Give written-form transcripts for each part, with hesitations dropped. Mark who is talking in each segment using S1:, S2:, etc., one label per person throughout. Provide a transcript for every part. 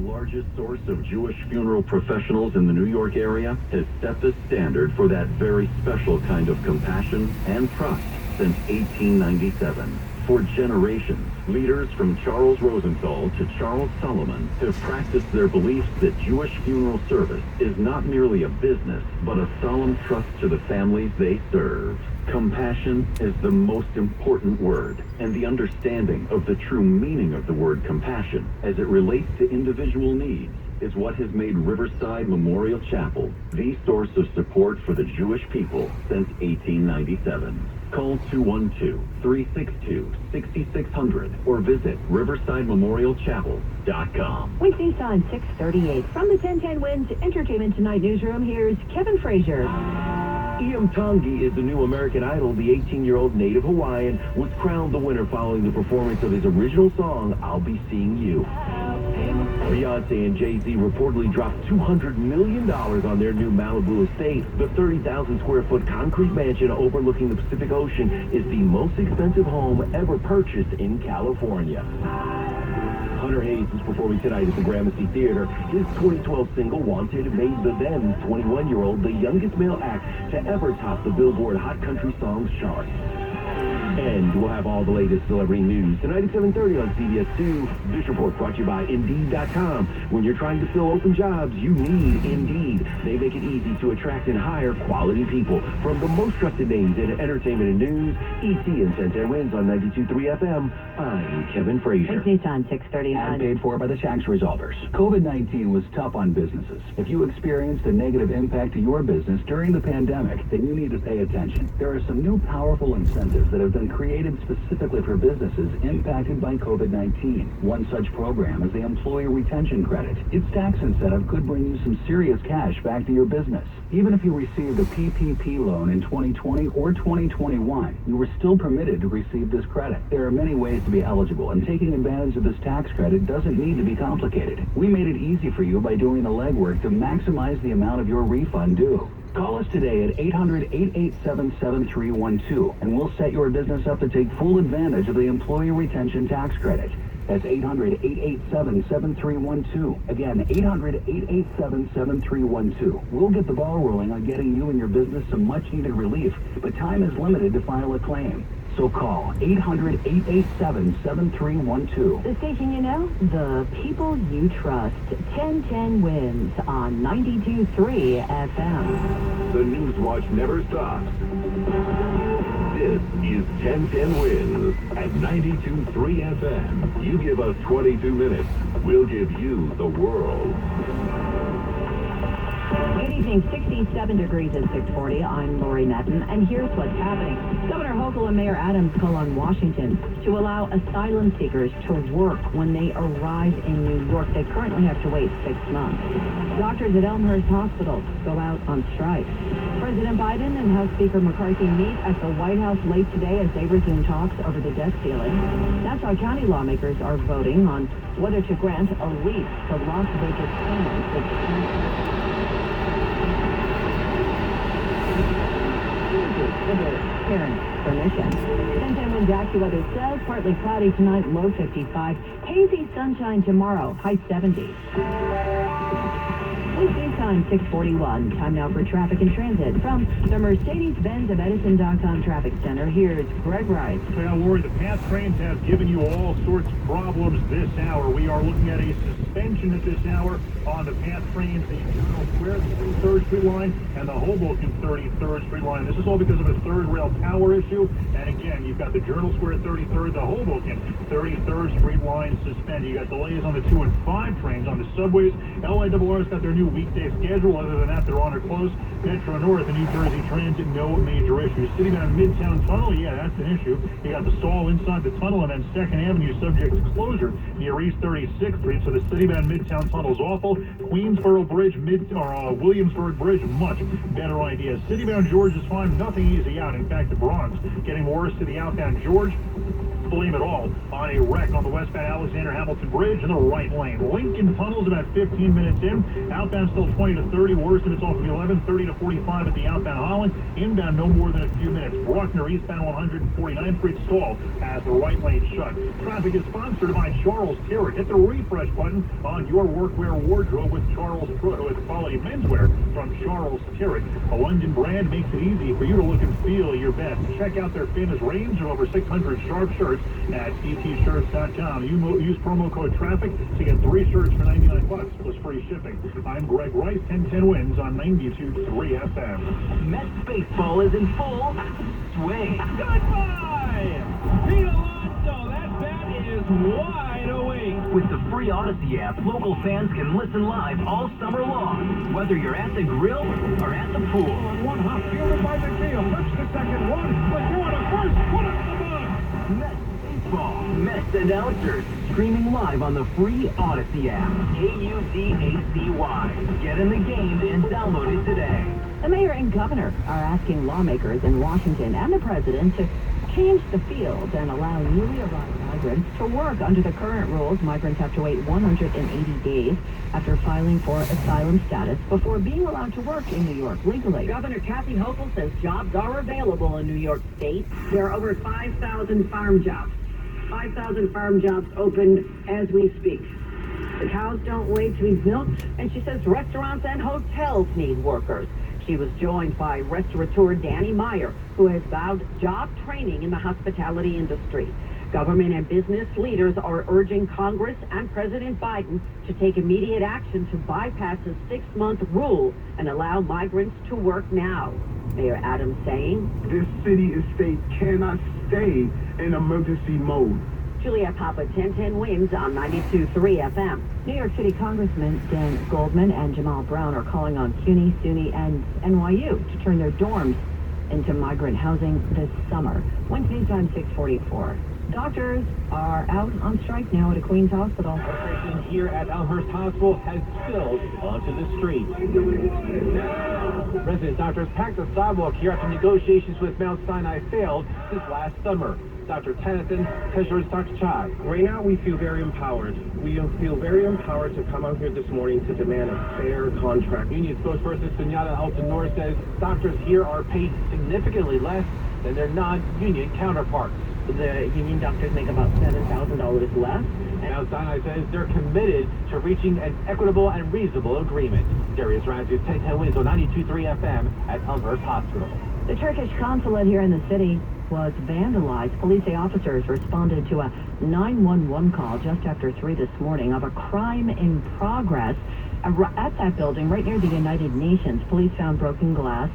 S1: largest source of Jewish funeral professionals in the New York area, has set the standard for that very special kind of compassion and trust since 1897. For generations, leaders from Charles Rosenthal to Charles Solomon have practiced their beliefs that Jewish funeral service is not merely a business, but a solemn trust to the families they serve. Compassion is the most important word, and the understanding of the true meaning of the word compassion as it relates to individual needs is what has made Riverside Memorial Chapel the source of support for the Jewish people since 1897. Call 212-362-6600 or visit riversidememorialchapel.com.
S2: With Nissan 638 from the 1010 Wins Entertainment Tonight newsroom, here's Kevin Frazier.
S3: Iam Tongi is the new American Idol. The 18-year-old native Hawaiian was crowned the winner following the performance of his original song, I'll Be Seeing You. Beyonce and Jay-Z reportedly dropped $200 million on their new Malibu estate. The 30,000-square-foot concrete mansion overlooking the Pacific Ocean is the most expensive home ever purchased in California. Hunter Hayes is performing tonight at the Gramercy Theater. His 2012 single, Wanted, made the then 21-year-old the youngest male act to ever top the Billboard Hot Country Songs chart. And we'll have all the latest celebrity news tonight at 7:30 on CBS 2. This report brought to you by Indeed.com. When you're trying to fill open jobs, you need Indeed. They make it easy to attract and hire quality people. From the most trusted names in entertainment and news, ET and 1010 Wins on 92.3 FM. I'm Kevin Frazier.
S2: With Nissan 639.
S4: And paid for by the tax resolvers. COVID-19 was tough on businesses. If you experienced a negative impact to your business during the pandemic, then you need to pay attention. There are some new powerful incentives that have been created specifically for businesses impacted by COVID-19. One such program is the Employee Retention Credit. Its tax incentive could bring you some serious cash back to your business. Even if you received a PPP loan in 2020 or 2021, you were still permitted to receive this credit. There are many ways to be eligible, and taking advantage of this tax credit doesn't need to be complicated. We made it easy for you by doing the legwork to maximize the amount of your refund due. Call us today at 800-887-7312, and we'll set your business up to take full advantage of the Employee Retention Tax Credit. That's 800-887-7312. Again, 800-887-7312. We'll get the ball rolling on getting you and your business some much-needed relief, but time is limited to file a claim. So call 800-887-7312.
S2: The station you know, the people you trust. 1010 Wins on 92.3 FM.
S1: The News Watch never stops. This is 1010 Wins at 92.3 FM. You give us 22 minutes, we'll give you the world.
S2: Good evening, 67 degrees at 640. I'm Lori Netton, and here's what's happening. Governor Hochul and Mayor Adams call on Washington to allow asylum seekers to work when they arrive in New York. They currently have to wait 6 months. Doctors at Elmhurst Hospital go out on strike. President Biden and House Speaker McCarthy meet at the White House late today as they resume talks over the debt ceiling. Nassau County lawmakers are voting on whether to grant a lease to Las Vegas families. With their parents' permission. 1010 Wins AccuWeather says partly cloudy tonight, low 55. Hazy sunshine tomorrow, high 70s. With Nissan 641. Time now for traffic and transit. From the Mercedes-Benz of Edison.com Traffic Center, here's Greg Rice.
S5: Well, Lori, the path trains have given you all sorts of problems this hour. We are looking at a suspension at this hour on the path trains, the Journal Square, the 33rd Street line, and the Hoboken 33rd Street line. This is all because of a third rail power issue. And again, you've got the Journal Square 33rd, the Hoboken 33rd Street line suspended. You got delays on the 2 and 5 trains on the subways. LIRR's got their new weekday schedule. Other than that, they're on or close. Metro North and New Jersey Transit, no major issues. Citybound Midtown Tunnel, yeah, that's an issue. You got the stall inside the tunnel, and then 2nd Avenue subject to closure near East 36th Street. So the Citybound Midtown Tunnel is awful. Queensboro Bridge, Williamsburg Bridge, much better idea. Citybound George is fine, nothing easy out. In fact, the Bronx getting worse to the outbound George. Fully blame it all on a wreck on the westbound Alexander Hamilton Bridge in the right lane. Lincoln Tunnel's about 15 minutes in. Outbound still 20 to 30. Worse if it's off of 11, 30 to 45 at the outbound Holland. Inbound no more than a few minutes. Bruckner eastbound 149th Street stall as the right lane shut. Traffic is sponsored by Charles Terry. Hit the refresh button on your workwear wardrobe with quality menswear from Charles Terry. A London brand makes it easy for you to look and feel your best. Check out their famous range of over 600 sharp shirts at ctshirts.com. Use promo code TRAFFIC to get 3 shirts for $99 plus free shipping. I'm Greg Rice, 1010 wins on 92.3 FM.
S3: Mets baseball is in full swing.
S6: Goodbye! Pete Alonso, that bat is wide awake.
S3: With the free Odyssey app, local fans can listen live all summer long, whether you're at the grill or at the pool.
S6: One hop fielded by McNeil. Flips to second. One. LeGroy to first. Put up the bug.
S3: Mets baseball. Mets announcers streaming live on the free Odyssey app. AUDACY. Get in the game and download it today.
S2: The mayor and governor are asking lawmakers in Washington and the president to change the field and allow newly arrived migrants to work. Under the current rules, migrants have to wait 180 days after filing for asylum status before being allowed to work in New York legally. Governor Kathy Hochul says jobs are available in New York State. There are over 5,000 farm jobs. 5,000 farm jobs open as we speak. The cows don't wait to be milked, and she says restaurants and hotels need workers. She was joined by restaurateur Danny Meyer, who has vowed job training in the hospitality industry. Government and business leaders are urging Congress and President Biden to take immediate action to bypass a 6-month rule and allow migrants to work now. Mayor Adams saying,
S7: "This city and state cannot stay in emergency mode."
S2: Juliet Papa, 1010 wins on 92.3 FM. New York City Congressmen Dan Goldman and Jamal Brown are calling on CUNY, SUNY, and NYU to turn their dorms into migrant housing this summer. Wednesday time, 6:44. Doctors are out on strike now at a Queens hospital.
S6: Frustration here at Elmhurst Hospital has spilled onto the street. Resident doctors packed the sidewalk here after negotiations with Mount Sinai failed this last summer. Dr. Tennyson, Treasurer Dr. Chai.
S8: Right now, we feel very empowered. We feel very empowered to come out here this morning to demand a fair contract.
S6: Union spokesperson Sunyata Altanor says doctors here are paid significantly less than their non-union counterparts.
S2: The union doctors make about $7,000 less.
S6: Mount Sinai says they're committed to reaching an equitable and reasonable agreement. Darius Ramsey, 1010 wins on 92.3 FM at Elmhurst Hospital.
S2: The Turkish consulate here in the city was vandalized. Police say officers responded to a 911 call just after 3 this morning of a crime in progress at that building right near the United Nations. Police found broken glass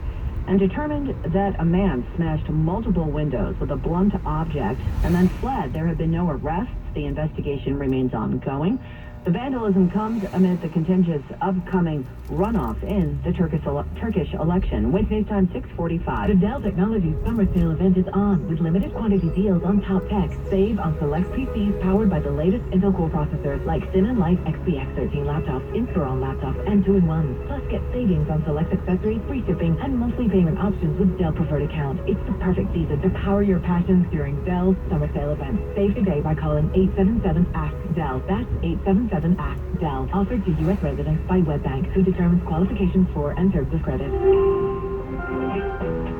S2: and determined that a man smashed multiple windows with a blunt object and then fled. There have been no arrests. The investigation remains ongoing. The vandalism comes amid the contentious upcoming runoff in the Turkish election. Wednesday's time, 6:45.
S9: The Dell Technologies Summer Sale event is on with limited quantity deals on top tech. Save on select PCs powered by the latest Intel Core processors like Cinnamon Light XPX 13 laptops, Inspiron laptops, and 2-in-1s. Plus get savings on select accessories, free shipping, and monthly payment options with Dell Preferred Account. It's the perfect season to power your passions during Dell's Summer Sale event. Save today by calling 877-ASK-DELL. That's 877-ASK-DELL. Offered to U.S. residents by WebBank, who determines qualifications for and terms of credit.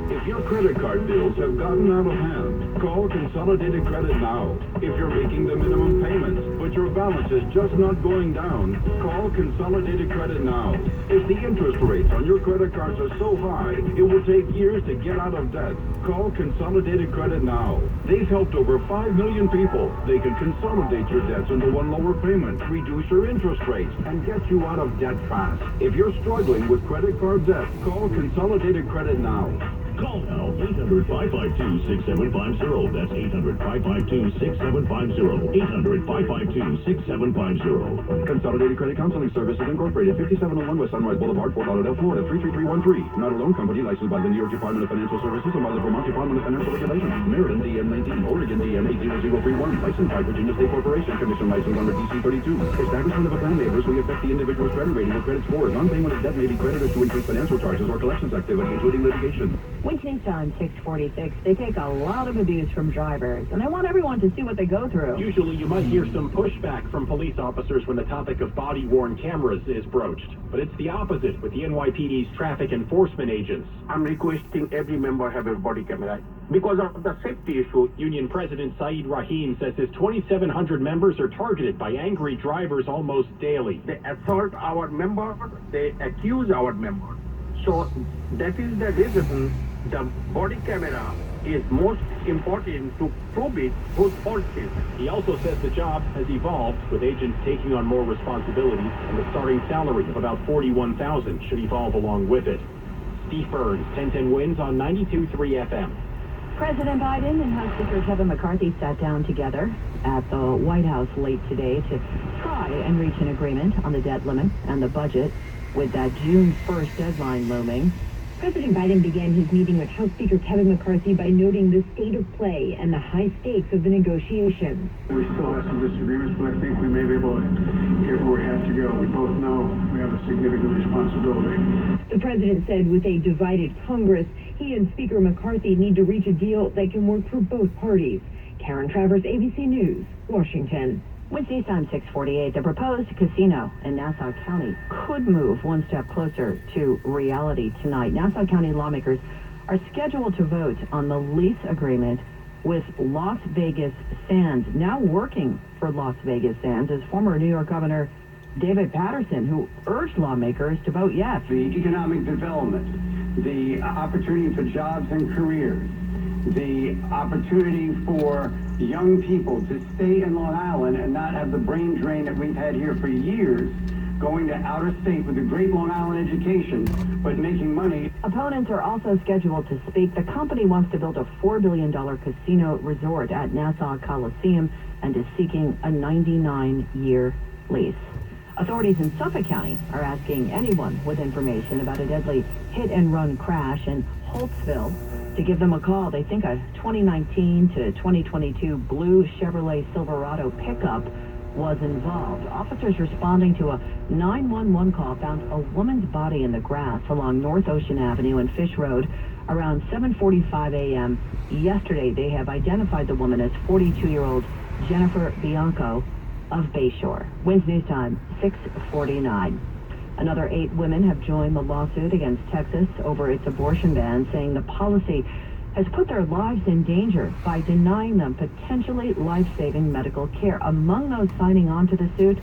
S7: If your credit card bills have gotten out of hand, call Consolidated Credit now. If you're making the minimum payments, but your balance is just not going down, call Consolidated Credit now. If the interest rates on your credit cards are so high, it will take years to get out of debt. Call Consolidated Credit now. They've helped over 5 million people. They can consolidate your debts into one lower payment, reduce your interest rates, and get you out of debt fast. If you're struggling with credit card debt, call Consolidated Credit now.
S5: Call now, 800-552-6750. That's 800-552-6750. 800-552-6750.
S7: Consolidated Credit Counseling Services Incorporated, 5701 West Sunrise Boulevard, Fort Lauderdale, Florida, 33313. Not a loan company licensed by the New York Department of Financial Services and by the Vermont Department of Financial Regulations. Maryland, DM 19, Oregon, DM 80031. Licensed by Virginia State Corporation. Commission license under DC 32. Establishment of a plan adversely affect the individual's credit rating or credit score. Non-payment of debt may be credited to increase financial charges or collections activity, including litigation.
S2: Wednesday time, 6:46. They take a lot of abuse from drivers, and I want everyone to see what they go through.
S10: Usually you might hear some pushback from police officers when the topic of body-worn cameras is broached. But it's the opposite with the NYPD's traffic enforcement agents.
S8: I'm requesting every member have a body camera because of the safety issue.
S10: Union President Saeed Rahim says his 2,700 members are targeted by angry drivers almost daily.
S8: They assault our member, they accuse our member. So that is the reason the body camera is most important to prove it whose fault is.
S10: He also says the job has evolved, with agents taking on more responsibilities, and the starting salary of about $41,000 should evolve along with it. Steve Burns, 1010 Wins on 92.3 FM.
S2: President Biden and House Speaker Kevin McCarthy sat down together at the White House late today to try and reach an agreement on the debt limit and the budget, with that June 1st deadline looming.
S9: President Biden began his meeting with House Speaker Kevin McCarthy by noting the state of play and the high stakes of the negotiations.
S11: We still have some disagreements, but I think we may be able to get where we have to go. We both know we have a significant responsibility.
S9: The president said with a divided Congress, he and Speaker McCarthy need to reach a deal that can work for both parties. Karen Travers, ABC News, Washington.
S2: Wednesday time, 6:48. The proposed casino in Nassau County could move one step closer to reality tonight. Nassau County lawmakers are scheduled to vote on the lease agreement with Las Vegas Sands. Now working for Las Vegas Sands is former New York Governor David Patterson, who urged lawmakers to vote yes.
S12: The economic development, the opportunity for jobs and careers, the opportunity for young people to stay in Long Island and not have the brain drain that we've had here for years, going to outer state with a great Long Island education, but making money.
S2: Opponents are also scheduled to speak. The company wants to build a $4 billion casino resort at Nassau Coliseum and is seeking a 99-year lease. Authorities in Suffolk County are asking anyone with information about a deadly hit-and-run crash in Holtzville to give them a call. They think a 2019 to 2022 blue Chevrolet Silverado pickup was involved. Officers responding to a 911 call found a woman's body in the grass along North Ocean Avenue and Fish Road around 7:45 a.m. yesterday. They have identified the woman as 42-year-old Jennifer Bianco of Bayshore. Wednesday time, 6:49. Another 8 women have joined the lawsuit against Texas over its abortion ban, saying the policy has put their lives in danger by denying them potentially life-saving medical care. Among those signing on to the suit,